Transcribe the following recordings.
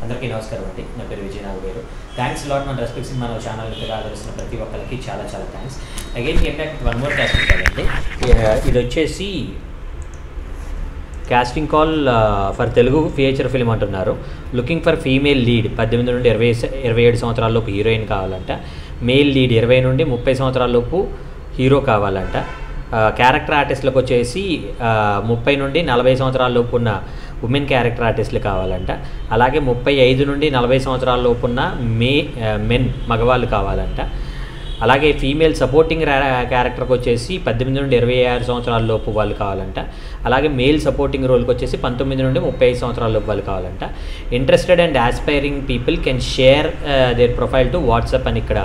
అందరికీ నమస్కారం అండి. నా పేరు విజయనాథ్ గారు. థ్యాంక్స్ లాట్ మన రెస్పెక్ట్ సినిమా ఛానల్ ఇంతగా ఆదరిస్తున్న ప్రతి ఒక్కరికి చాలా చాలా thanks. Again came back one more casting call అండి. ఇది వచ్చేసి casting call for Telugu feature film అంటున్నారు. లుకింగ్ ఫర్ ఫీమేల్ లీడ్ 18 నుండి 27 సంవత్సరాలలోపు హీరోయిన్ కావాలంట. మేల్ లీడ్ 20 నుండి 30 సంవత్సరాలలోపు హీరో కావాలంట. క్యారెక్టర్ ఆర్టిస్టులకు వచ్చేసి 30 నుండి 40 సంవత్సరాలలోపు ఉన్న ఉమెన్ క్యారెక్టర్ ఆర్టిస్టులు కావాలంట. అలాగే 35 నుండి 40 సంవత్సరాలలోపు ఉన్న మెన్ మగవాళ్ళు కావాలంట. అలాగే ఫీమేల్ సపోర్టింగ్ క్యారెక్టర్కి వచ్చేసి 18 నుండి 26 సంవత్సరాల లోపు వాళ్ళు కావాలంట. అలాగే మేల్ సపోర్టింగ్ రోల్కి వచ్చేసి 19 నుండి 35 సంవత్సరాల లోపు వాళ్ళు కావాలంట. Interested and aspiring people can share their profile to WhatsApp అని ఇక్కడ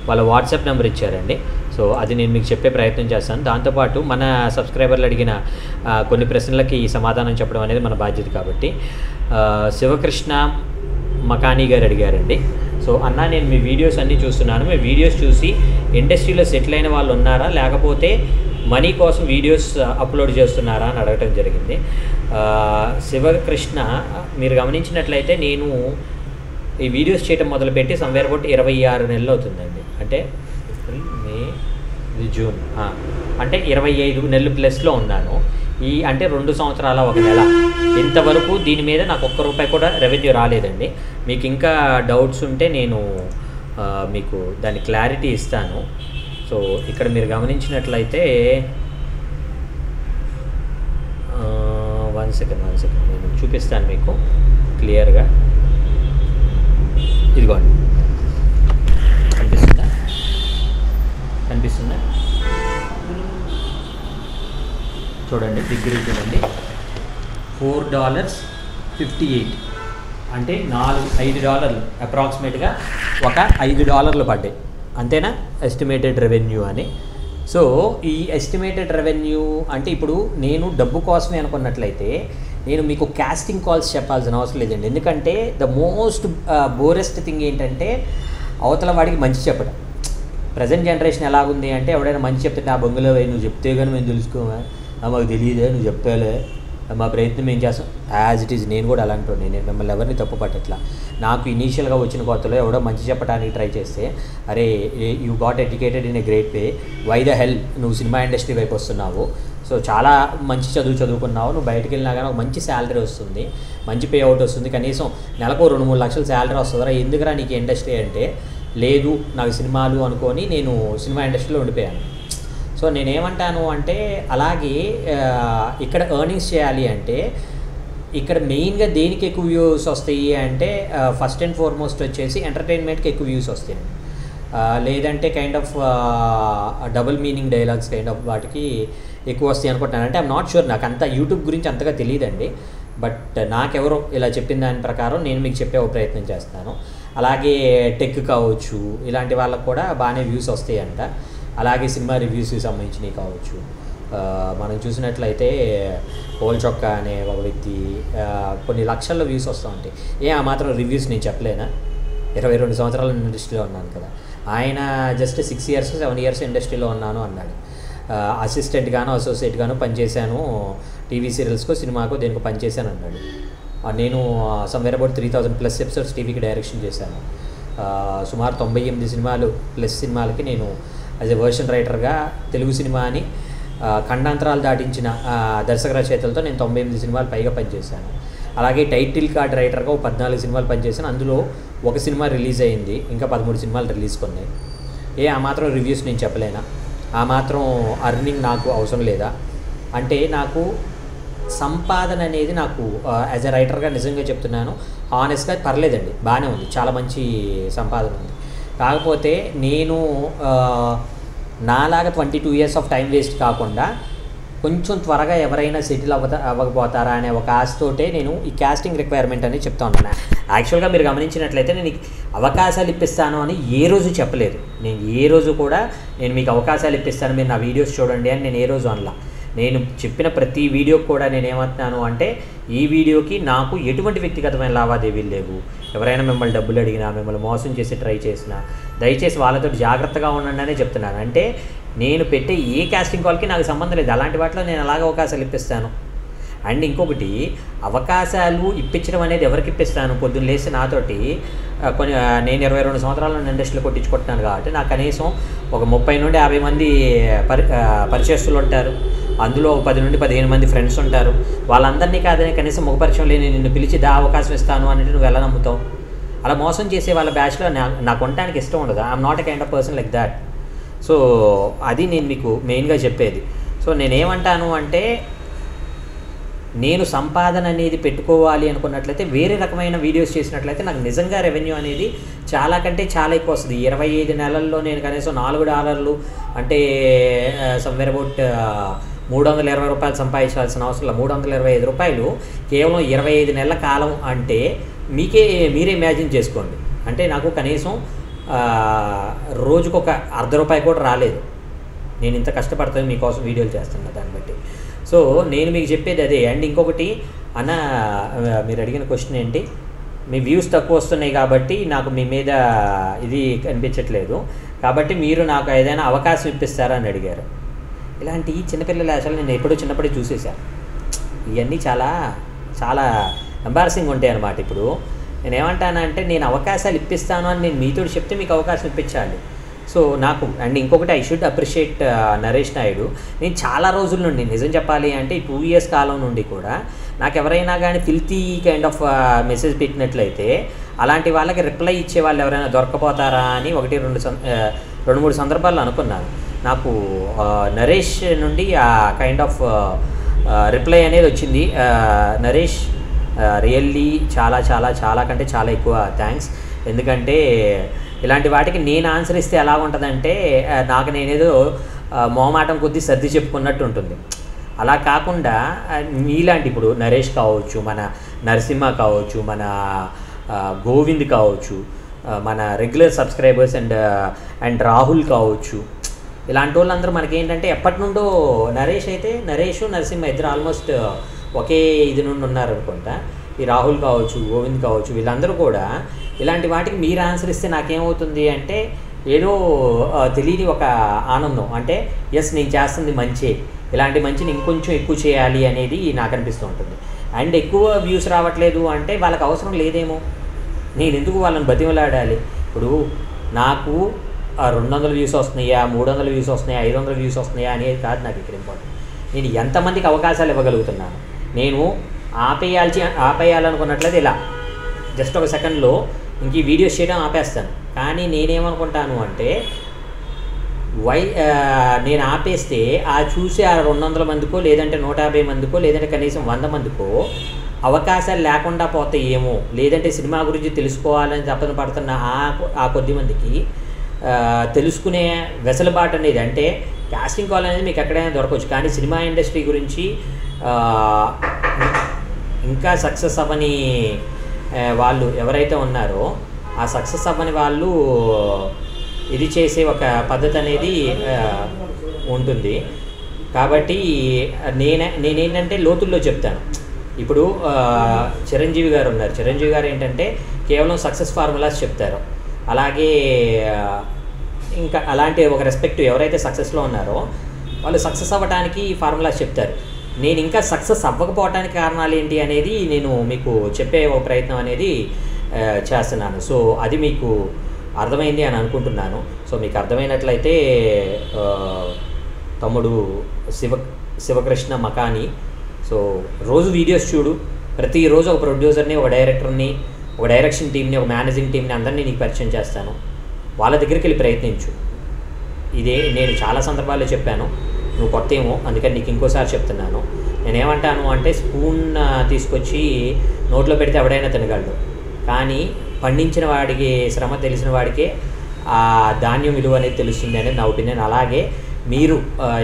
వాళ్ళ వాట్సాప్ నెంబర్ ఇచ్చారండి. సో అది నేను మీకు చెప్పే ప్రయత్నం చేస్తాను. దాంతోపాటు మన సబ్స్క్రైబర్లు అడిగిన కొన్ని ప్రశ్నలకి సమాధానం చెప్పడం అనేది మన బాధ్యత కాబట్టి శివకృష్ణ మకానీ గారు అడిగారండి. సో అన్న, నేను మీ వీడియోస్ అన్నీ చూస్తున్నాను. మీ వీడియోస్ చూసి ఇండస్ట్రీలో సెటిల్ అయిన వాళ్ళు ఉన్నారా, లేకపోతే మనీ కోసం వీడియోస్ అప్లోడ్ చేస్తున్నారా అని అడగటం జరిగింది. శివకృష్ణ, మీరు గమనించినట్లయితే నేను ఈ వీడియోస్ చేయడం మొదలుపెట్టి సమ్వేర్ అబౌట్ 26 నెలలు అవుతుందండి. అంటే ఏప్రిల్, మే, జూన్, అంటే 25 నెలలు ప్లస్లో ఉన్నాను. అంటే 2 సంవత్సరాల 1 నెల. ఇంతవరకు దీని మీద నాకు ₹1 కూడా రెవెన్యూ రాలేదండి. మీకు ఇంకా డౌట్స్ ఉంటే నేను మీకు దాని క్లారిటీ ఇస్తాను. సో ఇక్కడ మీరు గమనించినట్లయితే వన్ సెకండ్ నేను చూపిస్తాను మీకు క్లియర్గా. ఇదిగోండి, కనిపిస్తుందా చూడండి, దగ్గర చూడండి. $4.58 అంటే $5 అప్రాక్సిమేట్గా ఒక $5 పడ్డాయి, అంతేనా ఎస్టిమేటెడ్ రెవెన్యూ అని. సో ఈ ఎస్టిమేటెడ్ రెవెన్యూ అంటే ఇప్పుడు నేను డబ్బు కోసమే అనుకున్నట్లయితే నేను మీకు కాస్టింగ్ కాల్స్ చెప్పాల్సిన అవసరం లేదండి. ఎందుకంటే ద మోస్ట్ బోరెస్ట్ థింగ్ ఏంటంటే అవతల వాడికి మంచి చెప్పడం. ప్రజెంట్ జనరేషన్ ఎలాగుంది అంటే ఎవడైనా మంచి చెప్తుంటే ఆ బొంగులో నువ్వు చెప్తే కానీ మేము తెలుసుకోమా, మాకు తెలియదే, నువ్వు చెప్తాలే, మా ప్రయత్నం ఏం చేస్తాం. యాజ్ ఇట్ ఈజ్ నేను కూడా అలాంటి నేను మిమ్మల్ని ఎవరిని తప్పు పట్టట్లా. నాకు ఇనీషియల్గా వచ్చిన కొత్తలో ఎవడో మంచి చెప్పడానికి ట్రై చేస్తే, అరే you got educated in a great way, why the hell నువ్వు సినిమా ఇండస్ట్రీ వైపు వస్తున్నావు, సో చాలా మంచి చదువుకున్నావు, నువ్వు బయటకు వెళ్ళినా కానీ ఒక మంచి శాలరీ వస్తుంది, మంచి పే అవుట్ వస్తుంది, కనీసం నెలకు 2-3 లక్షల శాలరీ వస్తుందిరా, ఎందుకురా నీకు ఇండస్ట్రీ అంటే, లేదు నాకు సినిమాలు అనుకొని నేను సినిమా ఇండస్ట్రీలో ఉండిపోయాను. సో నేనేమంటాను అంటే అలాగే ఇక్కడ ఎర్నింగ్స్ చేయాలి అంటే ఇక్కడ మెయిన్గా దేనికి ఎక్కువ వ్యూస్ వస్తాయి అంటే ఫస్ట్ అండ్ ఫార్మోస్ట్ వచ్చేసి ఎంటర్టైన్మెంట్కి ఎక్కువ వ్యూస్ వస్తాయి, లేదంటే kind of double meaning dialogues kind of వాటికి ఎక్కువ వస్తాయి అనుకుంటున్నాను. అంటే ఐఎమ్ నాట్ షూర్, నాకు అంత యూట్యూబ్ గురించి అంతగా తెలియదండి. బట్ నాకెవరో ఇలా చెప్పిన దాని ప్రకారం నేను మీకు చెప్పే ప్రయత్నం చేస్తాను. అలాగే టెక్ కావచ్చు, ఇలాంటి వాళ్ళకు కూడా బాగానే వ్యూస్ వస్తాయంట. అలాగే సినిమా రివ్యూస్కి సంబంధించినవి కావచ్చు. మనం చూసినట్లయితే హోల్ చొక్కా అనే ఒక వ్యక్తి కొన్ని లక్షల్లో వ్యూస్ వస్తూ ఉంటాయి. ఆ మాత్రం రివ్యూస్ నేను చెప్పలేనా? 22 సంవత్సరాల ఇండస్ట్రీలో ఉన్నాను కదా. ఆయన జస్ట్ 6 ఇయర్స్ 7 ఇయర్స్ ఇండస్ట్రీలో ఉన్నాను అన్నాడు. అసిస్టెంట్గానో అసోసియేట్గానో పనిచేశాను, టీవీ సీరియల్స్కో సినిమాకో దేనికో పనిచేశాను అన్నాడు. నేను సమ్వేర్ అబౌట్ 3000+ ఎపిసోడ్స్ టీవీకి డైరెక్షన్ చేశాను. సుమారు 98 సినిమాలు ప్లస్ సినిమాలకి నేను యాజ్ ఎ వర్షన్ రైటర్గా తెలుగు సినిమా అని ఖండాంతరాలు దాటించిన దర్శక రచయితలతో నేను 98 సినిమాలు పైగా పనిచేశాను. అలాగే టైటిల్ కార్డ్ రైటర్గా 14 సినిమాలు పనిచేశాను. అందులో ఒక సినిమా రిలీజ్ అయింది, ఇంకా 13 సినిమాలు రిలీజ్ కొన్నాయి. ఆ మాత్రం రివ్యూస్ నేను చెప్పలేనా? ఆ మాత్రం అర్నింగ్ నాకు అవసరం లేదా? అంటే నాకు సంపాదన అనేది నాకు యాజ్ ఎ రైటర్గా నిజంగా చెప్తున్నాను, హానెస్ట్గా పర్లేదండి, బాగానే ఉంది, చాలా మంచి సంపాదన ఉంది. కాకపోతే నేను నాలాగా 22 ఇయర్స్ ఆఫ్ టైం వేస్ట్ కాకుండా కొంచెం త్వరగా ఎవరైనా సెటిల్ అవ్వకపోతారా అనే ఒక ఆశతోటే నేను ఈ కాస్టింగ్ రిక్వైర్మెంట్ అనేది చెప్తా ఉన్నాను. యాక్చువల్గా మీరు గమనించినట్లయితే నేను అవకాశాలు ఇప్పిస్తాను అని ఏ రోజు చెప్పలేదు. నేను ఏ రోజు కూడా నేను మీకు అవకాశాలు ఇప్పిస్తాను, మీరు నా వీడియోస్ చూడండి అని నేను ఏ రోజు అనలా. నేను చెప్పిన ప్రతి వీడియోకి కూడా నేను ఏమంటున్నాను అంటే ఈ వీడియోకి నాకు ఎటువంటి వ్యక్తిగతమైన లావాదేవీలు లేవు. ఎవరైనా మిమ్మల్ని డబ్బులు అడిగినా, మిమ్మల్ని మోసం చేసి ట్రై చేసినా దయచేసి వాళ్ళతో జాగ్రత్తగా ఉండండి అనే చెప్తున్నాను. అంటే నేను పెట్టే ఏ కాస్టింగ్ కాల్కి నాకు సంబంధం లేదు. అలాంటి వాటిలో నేను అలాగే అవకాశాలు ఇప్పిస్తాను. అండ్ ఇంకొకటి అవకాశాలు ఇప్పించడం అనేది ఎవరికి ఇప్పిస్తాను? పొద్దున్న లేచి నాతోటి నేను 22 సంవత్సరాల ఇండస్ట్రీలో కొట్టించుకుంటున్నాను కాబట్టి నాకు కనీసం ఒక 30 నుండి 50 మంది పరిచయస్తులు ఉంటారు. అందులో 10 నుండి 15 మంది ఫ్రెండ్స్ ఉంటారు. వాళ్ళందరినీ కాదని కనీసం ముఖ పరిచయం లేని నిన్ను పిలిచి అవకాశం ఇస్తాను అంటే నువ్వు ఎలా నమ్ముతావు? అలా మోసం చేసే వాళ్ళ బ్యాచ్లో నాకు ఉండటానికి ఇష్టం ఉండదు. I'm not a kind of person like that. So అది నేను మీకు మెయిన్గా చెప్పేది. సో నేనేమంటాను అంటే, నేను సంపాదన అనేది పెట్టుకోవాలి అనుకున్నట్లయితే వేరే రకమైన వీడియోస్ చేసినట్లయితే నాకు నిజంగా రెవెన్యూ అనేది చాలా కంటే చాలా ఎక్కువ వస్తుంది. 25 నెలల్లో నేను కనీసం $4 అంటే సమ్వేర్ అబౌట్ $320 సంపాదించాల్సిన అవసరం. $325 కేవలం 25 నెలల కాలం అంటే మీరే ఇమాజిన్ చేసుకోండి. అంటే నాకు కనీసం రోజుకు ఒక $0.50 కూడా రాలేదు. నేను ఇంత కష్టపడతాను మీకోసం వీడియోలు చేస్తున్నా దాన్ని బట్టి. సో నేను మీకు చెప్పేది అదే. అండ్ ఇంకొకటి మీరు అడిగిన క్వశ్చన్ ఏంటి, మీ వ్యూస్ తక్కువ వస్తున్నాయి కాబట్టి నాకు మీ మీద ఇది కనిపించట్లేదు కాబట్టి మీరు నాకు ఏదైనా అవకాశం ఇప్పిస్తారా అని అడిగారు. ఇలాంటి చిన్నపిల్లల అసలు నేను ఎప్పుడో చిన్నప్పుడే చూసేసాను. ఇవన్నీ చాలా చాలా ఎంబారసింగ్ ఉంటాయి అన్నమాట. ఇప్పుడు నేను ఏమంటానంటే, నేను అవకాశాలు ఇప్పిస్తాను అని నేను మీతో చెప్తే మీకు అవకాశం ఇప్పించాలి. సో నాకు అండ్ ఇంకొకటి I should appreciate Naresh Naidu. నేను చాలా రోజుల నుండి నిజం చెప్పాలి అంటే 2 years కాలం నుండి కూడా నాకు ఎవరైనా కానీ ఫిల్తీ కైండ్ ఆఫ్ మెసేజ్ పెట్టినట్లయితే అలాంటి వాళ్ళకి రిప్లై ఇచ్చే వాళ్ళు ఎవరైనా దొరకపోతారా అని 2-3 సందర్భాల్లో అనుకున్నాను. నాకు నరేష్ నుండి ఆ కైండ్ ఆఫ్ రిప్లై అనేది వచ్చింది. నరేష్ రియల్లీ చాలా చాలా చాలా కంటే చాలా ఎక్కువ థ్యాంక్స్. ఎందుకంటే ఇలాంటి వాటికి నేను ఆన్సర్ ఇస్తే ఎలా ఉంటుందంటే నాకు నేనేదో మొహమాటం కొద్దీ సర్ది చెప్పుకున్నట్టు ఉంటుంది. అలా కాకుండా మీలాంటి ఇప్పుడు నరేష్ కావచ్చు, మన నరసింహ కావచ్చు, మన గోవింద్ కావచ్చు, మన రెగ్యులర్ సబ్స్క్రైబర్స్ అండ్ రాహుల్ కావచ్చు, ఇలాంటి వాళ్ళందరూ మనకేంటంటే ఎప్పటి నుండో నరేష్ నరసింహ ఇద్దరు ఆల్మోస్ట్ ఒకే ఇది నుండి ఉన్నారనుకుంటా. ఈ రాహుల్ కావచ్చు, గోవింద్ కావచ్చు, వీళ్ళందరూ కూడా ఇలాంటి వాటికి మీరు ఆన్సర్ ఇస్తే నాకేమవుతుంది అంటే ఏదో తెలియని ఒక ఆనందం. అంటే ఎస్ నేను చేస్తుంది మంచి, ఇలాంటి మంచిని ఇంకొంచెం ఎక్కువ చేయాలి అనేది నాకు అనిపిస్తూ ఉంటుంది. అండ్ ఎక్కువ వ్యూస్ రావట్లేదు అంటే వాళ్ళకి అవసరం లేదేమో, నేను ఎందుకు వాళ్ళని బతిమలాడాలి? ఇప్పుడు నాకు 200 వ్యూస్ వస్తున్నాయా, 300 వ్యూస్ వస్తున్నాయా, 500 వ్యూస్ వస్తున్నాయా అనేది కాదు నాకు ఇక్కడ ఇంపార్టెంట్. నేను ఎంతమందికి అవకాశాలు ఇవ్వగలుగుతున్నాను. నేను ఆపేయాలనుకున్నట్లయితే ఇలా జస్ట్ ఒక సెకండ్లో ఇంక ఈ వీడియోస్ చేయడం ఆపేస్తాను. కానీ నేనేమనుకుంటాను అంటే నేను ఆపేస్తే చూసే 200 మందికో లేదంటే 150 మందికో లేదంటే కనీసం 100 మందికో అవకాశాలు లేకుండా పోతే ఏమో, లేదంటే సినిమా గురించి తెలుసుకోవాలని తపన పడుతున్న ఆ కొద్ది మందికి తెలుసుకునే వెసులుబాటు అనేది, అంటే కాస్టింగ్ కాల్ అనేది మీకు ఎక్కడైనా దొరకవచ్చు. కానీ సినిమా ఇండస్ట్రీ గురించి ఇంకా సక్సెస్ అవ్వని వాళ్ళు ఎవరైతే ఉన్నారో ఆ సక్సెస్ అవ్వని వాళ్ళు ఇది చేసే ఒక పద్ధతి అనేది ఉంటుంది. కాబట్టి నేనేంటంటే లోతుల్లో చెప్తాను. ఇప్పుడు చిరంజీవి గారు ఉన్నారు. చిరంజీవి గారు ఏంటంటే కేవలం సక్సెస్ ఫార్ములాస్ చెప్తారు. అలాగే ఇంకా అలాంటి ఒక రెస్పెక్ట్ ఎవరైతే సక్సెస్లో ఉన్నారో వాళ్ళు సక్సెస్ అవ్వడానికి ఫార్ములాస్ చెప్తారు. నేను ఇంకా సక్సెస్ అవ్వకపోవడానికి కారణాలు ఏంటి అనేది నేను మీకు చెప్పే ఒక ప్రయత్నం అనేది చేస్తున్నాను. సో అది మీకు అర్థమైంది అని అనుకుంటున్నాను. సో మీకు అర్థమైనట్లయితే తమ్ముడు శివకృష్ణ మకాని, సో రోజు వీడియోస్ చూడు. ప్రతిరోజు ఒక ప్రొడ్యూసర్ని, ఒక డైరెక్టర్ని, ఒక డైరెక్షన్ టీమ్ని, ఒక మేనేజింగ్ టీమ్ని అందరినీ నీకు పరిచయం చేస్తాను. వాళ్ళ దగ్గరికి వెళ్ళి ప్రయత్నించు. ఇదే నేను చాలా సందర్భాల్లో చెప్పాను, నువ్వు కొత్త ఏమో అందుకని నీకు ఇంకోసారి చెప్తున్నాను. నేనేమంటాను అంటే స్పూన్ తీసుకొచ్చి నోట్లో పెడితే ఎవడైనా తినగలడు, కానీ పండించిన వాడికి శ్రమ తెలిసిన వాడికే ఆ ధాన్యం విలువ అనేది తెలుస్తుంది అనేది నా ఒపీనియన్. అలాగే మీరు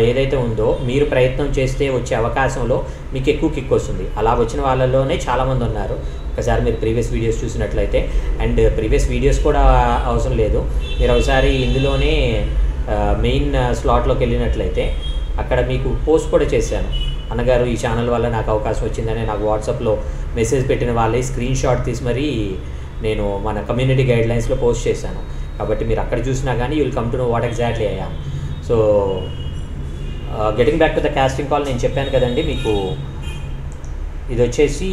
ఏదైతే ఉందో మీరు ప్రయత్నం చేస్తే వచ్చే అవకాశంలో మీకు ఎక్కువ కిక్ వస్తుంది. అలా వచ్చిన వాళ్ళలోనే చాలామంది ఉన్నారు. ఒకసారి మీరు ప్రీవియస్ వీడియోస్ చూసినట్లయితే, అండ్ ప్రీవియస్ వీడియోస్ కూడా అవసరం లేదు, మీరు ఒకసారి ఇందులోనే మెయిన్ స్లాట్లోకి వెళ్ళినట్లయితే అక్కడ మీకు పోస్ట్ కూడా చేశాను. అన్నగారు ఈ ఛానల్ వల్ల నాకు అవకాశం వచ్చిందని నాకు వాట్సాప్లో మెసేజ్ పెట్టిన వాళ్ళే స్క్రీన్ షాట్ తీసి మరీ నేను మన కమ్యూనిటీ గైడ్లైన్స్లో పోస్ట్ చేశాను. కాబట్టి మీరు అక్కడ చూసినా కానీ you will come to know what exactly I am. So getting back to the casting call, నేను చెప్పాను కదండి మీకు ఇది వచ్చేసి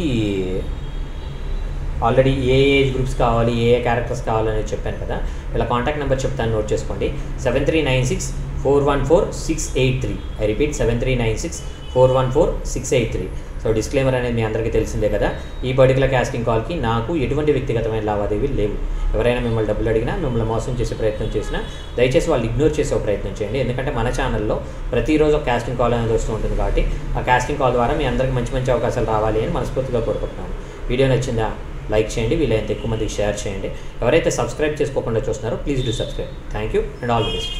ఆల్రెడీ ఏ ఏజ్ గ్రూప్స్ కావాలి, ఏ క్యారెక్టర్స్ కావాలని చెప్పాను కదా. ఇలా కాంటాక్ట్ నెంబర్ చెప్తాను, నోట్ చేసుకోండి. 7396414683. I repeat 7396414683. సో డిస్క్లైమర్ అనేది మీ అందరికీ తెలిసిందే కదా. ఈ పర్టికులర్ కాస్టింగ్ కాల్కి నాకు ఎటువంటి వ్యక్తిగతమైన లావాదేవీలు లేవు. ఎవరైనా మిమ్మల్ని డబ్బులు అడిగినా, మిమ్మల్ని మోసం చేసే ప్రయత్నం చేసినా దయచేసి వాళ్ళు ఇగ్నోర్ చేసే ప్రయత్నం చేయండి. ఎందుకంటే మన ఛానల్లో ప్రతిరోజు ఒక కాస్టింగ్ కాల్ అనేది వస్తూ ఉంటుంది కాబట్టి ఆ కాస్టింగ్ కాల్ ద్వారా మీ అందరికీ మంచి మంచి అవకాశాలు రావాలి అని మనస్ఫూర్తిగా కోరుకుంటున్నాను. వీడియో నచ్చిందా? లైక్ చేయండి, వీలైనంత ఎక్కువ మందికి షేర్ చేయండి. ఎవరైతే సబ్స్క్రైబ్ చేసుకోకుండా చూస్తున్నారో please do subscribe. Thank you and all the best.